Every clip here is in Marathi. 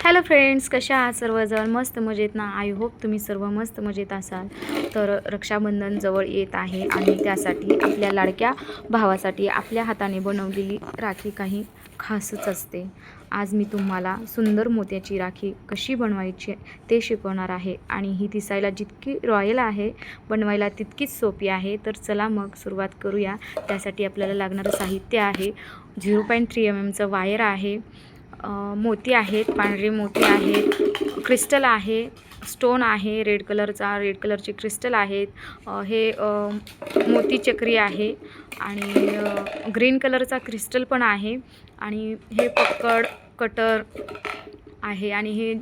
हॅलो फ्रेंड्स, कशा आहात सर्वजण? मस्त मजेत ना? आय होप तुम्ही सर्व मस्त मजेत असाल. तर रक्षाबंधन जवळ येत आहे आणि त्यासाठी आपल्या लाडक्या भावासाठी आपल्या हाताने बनवलेली राखी काही खासच असते. आज मी तुम्हाला सुंदर मोत्याची राखी कशी बनवायची ते शिकवणार आहे आणि ही दिसायला जितकी रॉयल आहे, बनवायला तितकीच सोपी आहे. तर चला मग सुरुवात करूया. त्यासाठी आपल्याला लागणारं साहित्य आहे 0.3 mm वायर आहे, मोती आहेत, पांढरे मोती आहेत, क्रिस्टल आहे, स्टोन आहे रेड कलरचे क्रिस्टल आहेत, हे मोती चक्री आहे आणि ग्रीन कलरचा क्रिस्टल पण आहे आणि हे पक्कड कटर आहे आणि हे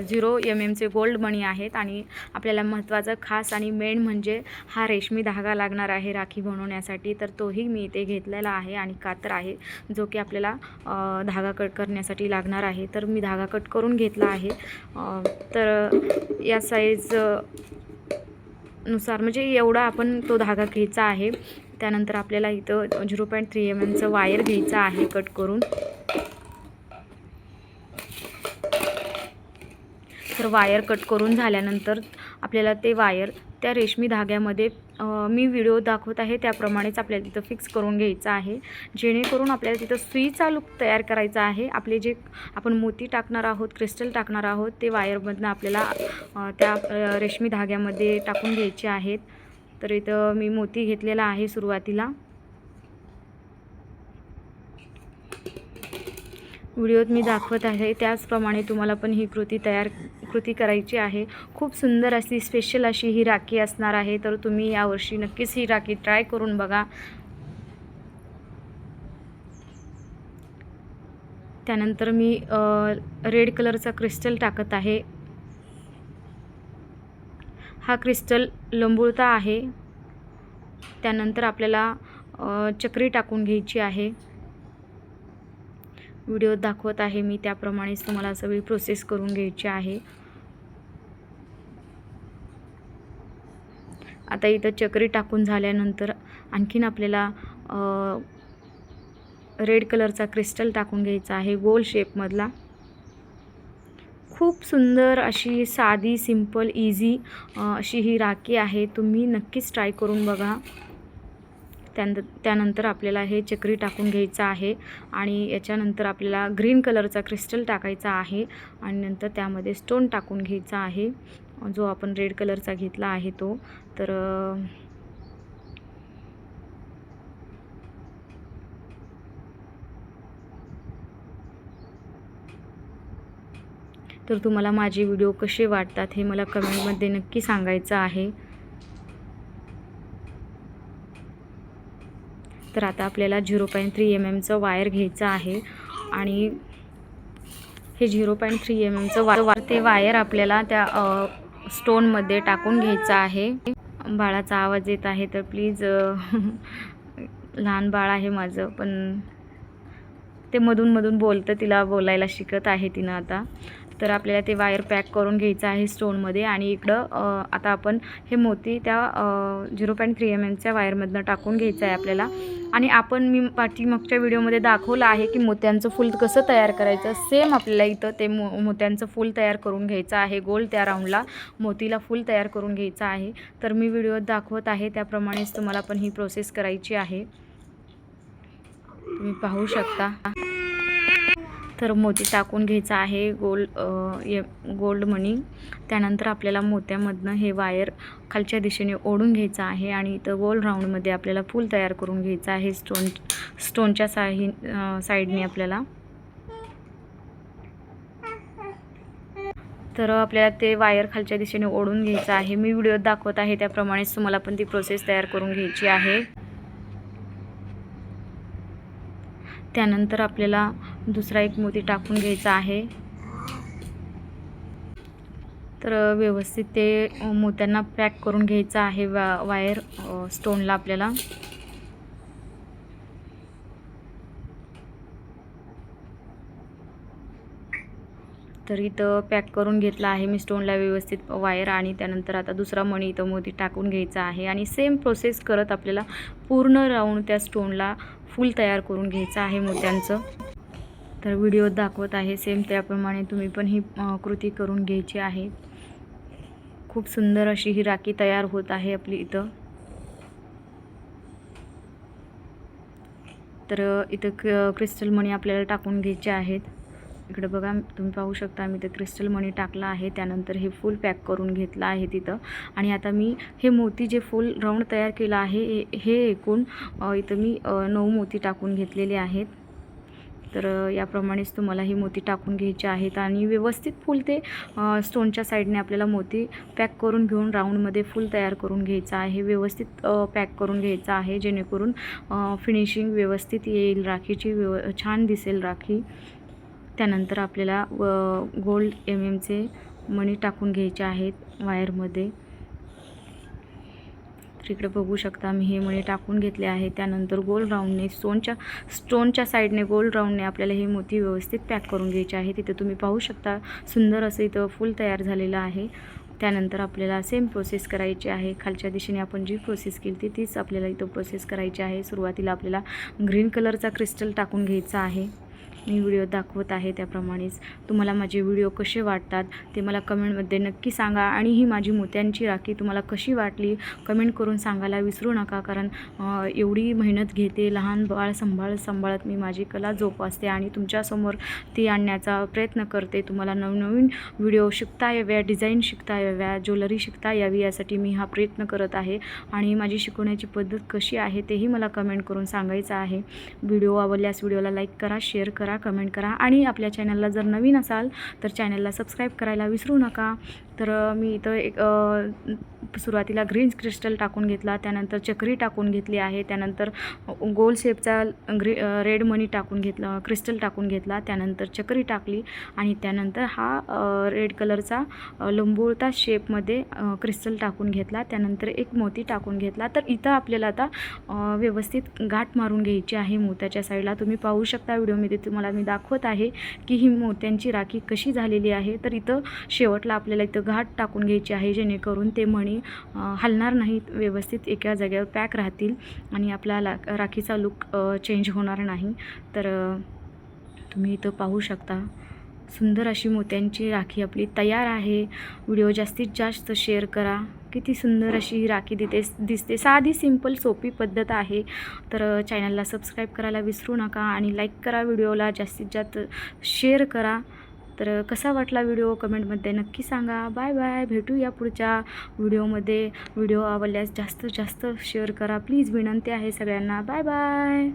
0 mm गोल्ड मणी आहेत. आणि आपल्याला महत्त्वाचं खास आणि मेन म्हणजे हा रेशमी धागा लागणार आहे राखी बनवण्यासाठी. तर तोही मी इथे घेतलेला आहे आणि कातर आहे जो की आपल्याला धागा कट करण्यासाठी लागणार आहे. तर मी धागा कट करून घेतला आहे. तर या साईज नुसार म्हणजे एवढा आपण तो धागा घ्यायचा आहे. त्यानंतर आपल्याला इथं 0.3 mm वायर घ्यायचा आहे कट करून. तर वायर कट करून झाल्यानंतर आपल्याला ते वायर त्या रेशमी धाग्यामध्ये मी व्हिडिओ दाखवत आहे त्याप्रमाणेच आपल्याला तिथं फिक्स करून घ्यायचं आहे, जेणेकरून आपल्याला तिथं सुईचा लूक तयार करायचा आहे. आपले जे आपण मोती टाकणार आहोत, क्रिस्टल टाकणार आहोत, ते वायरमधनं आपल्याला त्या रेशमी धाग्यामध्ये टाकून घ्यायचे आहेत. तर इथं मी मोती घेतलेला आहे सुरुवातीला. व्हिडिओत मी दाखवत आहे त्याचप्रमाणे तुम्हाला पण ही कृती करायची आहे. खूप सुंदर अशी स्पेशल अशी ही राखी असणार आहे. तर तुम्ही यावर्षी नक्कीच ही राखी ट्राय करून बघा. त्यानंतर मी रेड कलरचा क्रिस्टल टाकत आहे. हा क्रिस्टल लंबुळता आहे. त्यानंतर आपल्याला चक्री टाकून घ्यायची आहे. व्हिडिओत दाखवत आहे मी त्याप्रमाणेच तुम्हाला सगळी प्रोसेस करून घ्यायची आहे. आता इथं चक्री टाकून झाल्यानंतर आणखीन आपल्याला रेड कलरचा क्रिस्टल टाकून घ्यायचा आहे गोल शेपमधला. खूप सुंदर अशी साधी सिंपल इझी अशी ही राखी आहे. तुम्ही नक्कीच ट्राय करून बघा. त्यानंतर आपल्याला हे चक्री टाकून घ्यायचं आहे आणि याच्यानंतर आपल्याला ग्रीन कलरचा क्रिस्टल टाकायचा आहे आणि नंतर त्यामध्ये स्टोन टाकून घ्यायचा आहे जो आपण रेड कलरचा घेतला आहे तो. तर तुम्हाला माझे व्हिडिओ कसे वाटतात हे मला कमेंटमध्ये नक्की सांगायचं आहे. तर आता आपल्याला 0.3 mm वायर घ्यायचं आहे आणि हे 0.3 mm वायर ते वायर आपल्याला त्या स्टोनमध्ये टाकून घ्यायचं आहे. बाळाचा आवाज येत आहे तर प्लीज लहान बाळ आहे माझं, पण ते मधून बोलतं, तिला बोलायला शिकत आहे तिनं आता. तर आपल्याला ते वायर पॅक करून घ्यायचं आहे स्टोनमध्ये आणि इकडं आता आपण हे मोती त्या 0.3 mm वायरमधनं टाकून घ्यायचं आहे आपल्याला. आणि आपण मी पाठीमागच्या व्हिडिओमध्ये दाखवलं आहे की मोत्यांचं फूल कसं तयार करायचं. सेम आपल्याला इथं ते मोत्यांचं फूल तयार करून घ्यायचं आहे. गोल त्या राऊंडला मोतीला फूल तयार करून घ्यायचं आहे. तर मी व्हिडिओत दाखवत आहे त्याप्रमाणेच तुम्हाला पण ही प्रोसेस करायची आहे. तुम्ही पाहू शकता. तर मोती टाकून घ्यायचा आहे गोल्ड मणी. त्यानंतर आपल्याला मोत्यामधनं हे वायर खालच्या दिशेने ओढून घ्यायचं आहे आणि इथं गोल राऊंडमध्ये आपल्याला फूल तयार करून घ्यायचं आहे स्टोनच्या साईडने आपल्याला. तर आपल्याला ते वायर खालच्या दिशेने ओढून घ्यायचं आहे. मी व्हिडिओत दाखवत आहे त्याप्रमाणेच तुम्हाला पण ती प्रोसेस तयार करून घ्यायची आहे. त्यानंतर आपल्याला दुसरा एक मोती टाकून घ्यायचा आहे. तर व्यवस्थित ते मोत्यांना पॅक करून घ्यायचं आहे वायर स्टोनला आपल्याला. तर इथं पॅक करून घेतला आहे मी स्टोनला व्यवस्थित वायर. आणि त्यानंतर आता दुसरा मणी इथं मोती टाकून घ्यायचा आहे आणि सेम प्रोसेस करत आपल्याला पूर्ण राऊंड त्या स्टोनला फूल तयार करून घ्यायचं आहे मोत्यांचं. तर व्हिडिओ दाखवत आहे सेम त्याप्रमाणे तुम्ही पण ही कृती करून घ्यायची आहे. खूप सुंदर अशी ही राखी तयार होत आहे आपली इथं. तर इथं क्रिस्टल मणी आपल्याला टाकून घ्यायचे आहेत. इकडे बघा तुम्ही पाहू शकता मी ते क्रिस्टल मणी टाकला आहे. त्यानंतर हे फुल पॅक करून घेतलं आहे तिथं. आणि आता मी हे मोती जे फुल राऊंड तयार केलं आहे हे एकूण इथं मी 9 मोती टाकून घेतलेले आहेत. तर याप्रमाणेच तुम्हाला ही मोती टाकून घ्यायची आहेत आणि व्यवस्थित फुल ते स्टोनच्या साईडने आपल्याला मोती पॅक करून घेऊन राऊंडमध्ये फुल तयार करून घ्यायचं आहे. व्यवस्थित पॅक करून घ्यायचं आहे जेणेकरून फिनिशिंग व्यवस्थित येईल राखीची, छान दिसेल राखी. त्यानंतर आपल्याला गोल्ड MM मणी टाकून घ्यायचे आहेत वायरमध्ये. तर इकडे बघू शकता मी हे मणी टाकून घेतले आहे. त्यानंतर गोल राऊंडने स्टोनच्या साईडने गोल राऊंडने आपल्याला हे मोती व्यवस्थित पॅक करून घ्यायचे आहे. तिथे तुम्ही पाहू शकता सुंदर असं इथं फुल तयार झालेलं आहे. त्यानंतर आपल्याला सेम प्रोसेस करायची आहे. खालच्या दिशेने आपण जी प्रोसेस केली तीच आपल्याला इथं प्रोसेस करायची आहे. सुरुवातीला आपल्याला ग्रीन कलरचा क्रिस्टल टाकून घ्यायचा आहे. मी व्हिडिओ दाखवत आहे त्याप्रमाणेच. तुम्हाला माझे व्हिडिओ कसे वाटतात ते मला कमेंटमध्ये नक्की सांगा. आणि ही माझी मोत्यांची राखी तुम्हाला कशी वाटली कमेंट करून सांगायला विसरू नका. कारण एवढी मेहनत घेते, लहान बाळ सांभाळत मी माझी कला जोपासते आणि तुमच्यासमोर ती आणण्याचा प्रयत्न करते. तुम्हाला नवनवीन व्हिडिओ शिकता याव्या, डिझाईन शिकता याव्या, ज्वेलरी शिकता यावी यासाठी मी हा प्रयत्न करत आहे. आणि माझी शिकवण्याची पद्धत कशी आहे तेही मला कमेंट करून सांगायचं आहे. व्हिडिओ आवडल्यास व्हिडिओला लाईक करा, शेअर करा, कमेंट करा आणि आपल्या चॅनलला जर नवीन असाल तर चॅनलला सबस्क्राईब करायला विसरू नका. तर मी इथं एक सुरुवातीला ग्रीन क्रिस्टल टाकून घेतला, त्यानंतर चक्री टाकून घेतली आहे, त्यानंतर गोल शेपचा रेड मनी टाकून घेतला, क्रिस्टल टाकून घेतला, त्यानंतर चक्री टाकली आणि त्यानंतर हा रेड कलरचा लंबोळता शेपमध्ये क्रिस्टल टाकून घेतला, त्यानंतर एक मोती टाकून घेतला. तर इथं आपल्याला आता व्यवस्थित गाठ मारून घ्यायची आहे मोत्याच्या साईडला. तुम्ही पाहू शकता व्हिडिओमध्ये तुम्हाला मी दाखवत आहे की ही मोत्यांची राखी कशी झालेली आहे. तर इथं शेवटला आपल्याला इथं घाट टाकून घ्यायची आहे जेणेकरून ते मणी हलणार नाहीत, व्यवस्थित एका जागेवर पॅक राहतील आणि आपला राखीचा लुक चेंज होणार नाही. तर तुम्ही इथं पाहू शकता सुंदर अशी मोत्यांची राखी आपली तयार आहे. व्हिडिओ जास्तीत जास्त शेअर करा. किती सुंदर अशी ही राखी दिसते. साधी सिंपल सोपी पद्धत आहे. तर चॅनलला सबस्क्राईब करायला विसरू नका आणि लाईक करा, व्हिडिओला जास्तीत जास्त शेअर करा. तर कसा वाटला व्हिडिओ कमेंटमध्ये नक्की सांगा. बाय बाय, भेटूया पुढच्या व्हिडिओमध्ये. व्हिडिओ आवडल्यास जास्तीत जास्त शेअर करा प्लीज, विनंती आहे सगळ्यांना. Bye bye.